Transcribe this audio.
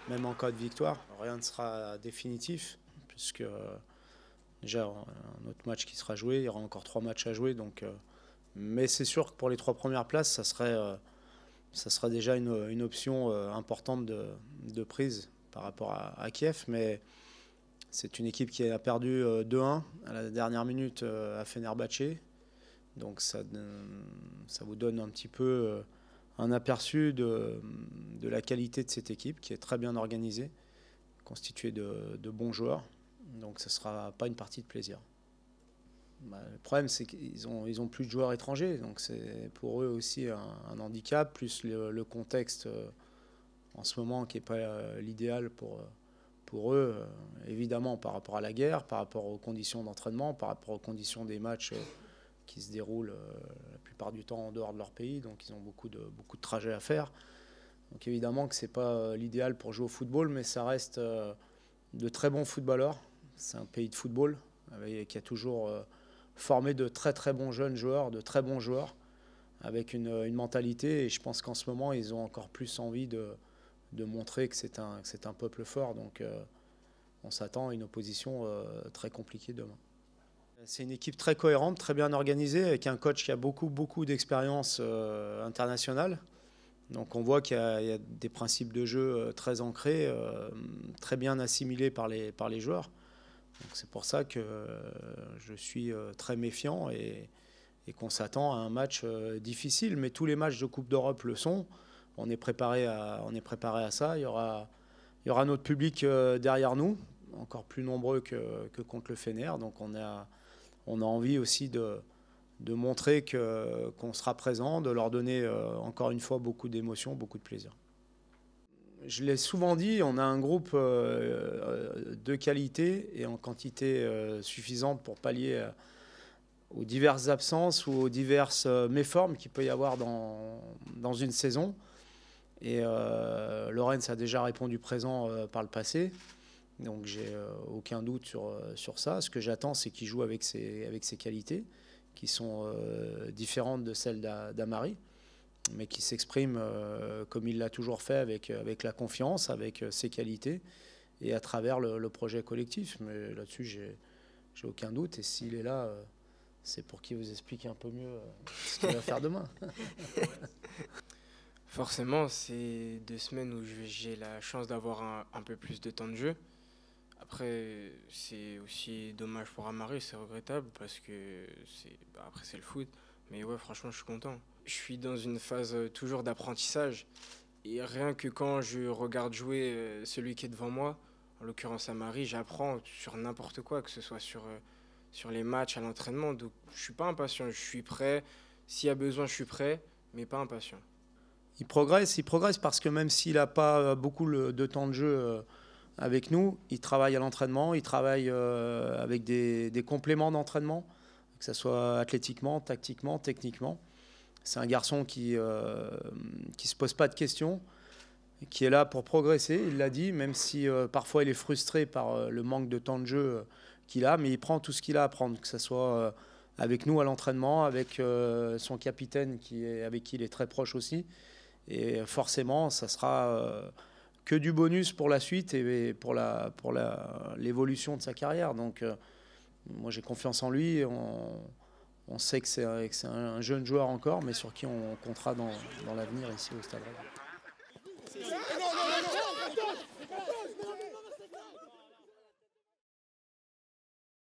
même en cas de victoire. Rien ne sera définitif, puisque déjà un autre match qui sera joué, il y aura encore 3 matchs à jouer. Donc, mais c'est sûr que pour les 3 premières places, ça sera déjà une option importante de prise par rapport à Kiev. Mais c'est une équipe qui a perdu 2-1 à la dernière minute à Fenerbahçe. Donc ça vous donne un petit peu un aperçu de la qualité de cette équipe qui est très bien organisée, constituée de bons joueurs. Donc ce ne sera pas une partie de plaisir. Le problème, c'est qu'ils ont plus de joueurs étrangers. Donc c'est pour eux aussi un handicap, plus le contexte en ce moment qui n'est pas l'idéal pour eux, évidemment par rapport à la guerre, par rapport aux conditions d'entraînement, par rapport aux conditions des matchs qui se déroulent la plupart du temps en dehors de leur pays, donc ils ont beaucoup de trajets à faire. Donc évidemment que ce n'est pas l'idéal pour jouer au football, mais ça reste de très bons footballeurs. C'est un pays de football qui a toujours formé de très très bons jeunes joueurs, de très bons joueurs, avec une mentalité, et je pense qu'en ce moment ils ont encore plus envie de montrer que c'est un peuple fort. Donc on s'attend à une opposition très compliquée demain. C'est une équipe très cohérente, très bien organisée, avec un coach qui a beaucoup d'expérience internationale. Donc on voit qu'il y a des principes de jeu très ancrés, très bien assimilés par les joueurs. Donc c'est pour ça que je suis très méfiant et qu'on s'attend à un match difficile. Mais tous les matchs de Coupe d'Europe le sont. On est préparé à ça. Il y aura notre public derrière nous, encore plus nombreux que contre le Fener. Donc on a envie aussi de montrer qu'on sera présent, de leur donner encore une fois beaucoup d'émotions, beaucoup de plaisir. Je l'ai souvent dit, on a un groupe de qualité et en quantité suffisante pour pallier aux diverses absences ou aux diverses méformes qu'il peut y avoir dans une saison. Et Lorenz a déjà répondu présent par le passé. Donc j'ai aucun doute sur ça. Ce que j'attends, c'est qu'il joue avec ses qualités, qui sont différentes de celles d'Amari, mais qui s'exprime comme il l'a toujours fait, avec la confiance, avec ses qualités, et à travers le projet collectif. Mais là-dessus, j'ai aucun doute. Et s'il est là, c'est pour qu'il vous explique un peu mieux ce qu'il va faire demain. Forcément, c'est 2 semaines où j'ai la chance d'avoir un peu plus de temps de jeu. Après, c'est aussi dommage pour Amari, c'est regrettable parce que après c'est le foot. Mais ouais, franchement, je suis content. Je suis dans une phase toujours d'apprentissage. Et rien que quand je regarde jouer celui qui est devant moi, en l'occurrence Amari, j'apprends sur n'importe quoi, que ce soit sur les matchs, à l'entraînement. Donc je suis pas impatient, je suis prêt. S'il y a besoin, je suis prêt, mais pas impatient. Il progresse parce que même s'il n'a pas beaucoup de temps de jeu avec nous, il travaille à l'entraînement, il travaille avec des compléments d'entraînement, que ce soit athlétiquement, tactiquement, techniquement. C'est un garçon qui se pose pas de questions, qui est là pour progresser, il l'a dit, même si parfois il est frustré par le manque de temps de jeu qu'il a, mais il prend tout ce qu'il a à prendre, que ce soit avec nous à l'entraînement, avec son capitaine avec qui il est très proche aussi. Et forcément, ça sera que du bonus pour la suite et pour l'évolution de sa carrière. Donc moi j'ai confiance en lui. On sait que c'est un jeune joueur encore, mais sur qui on comptera dans l'avenir ici au Stade Rennais.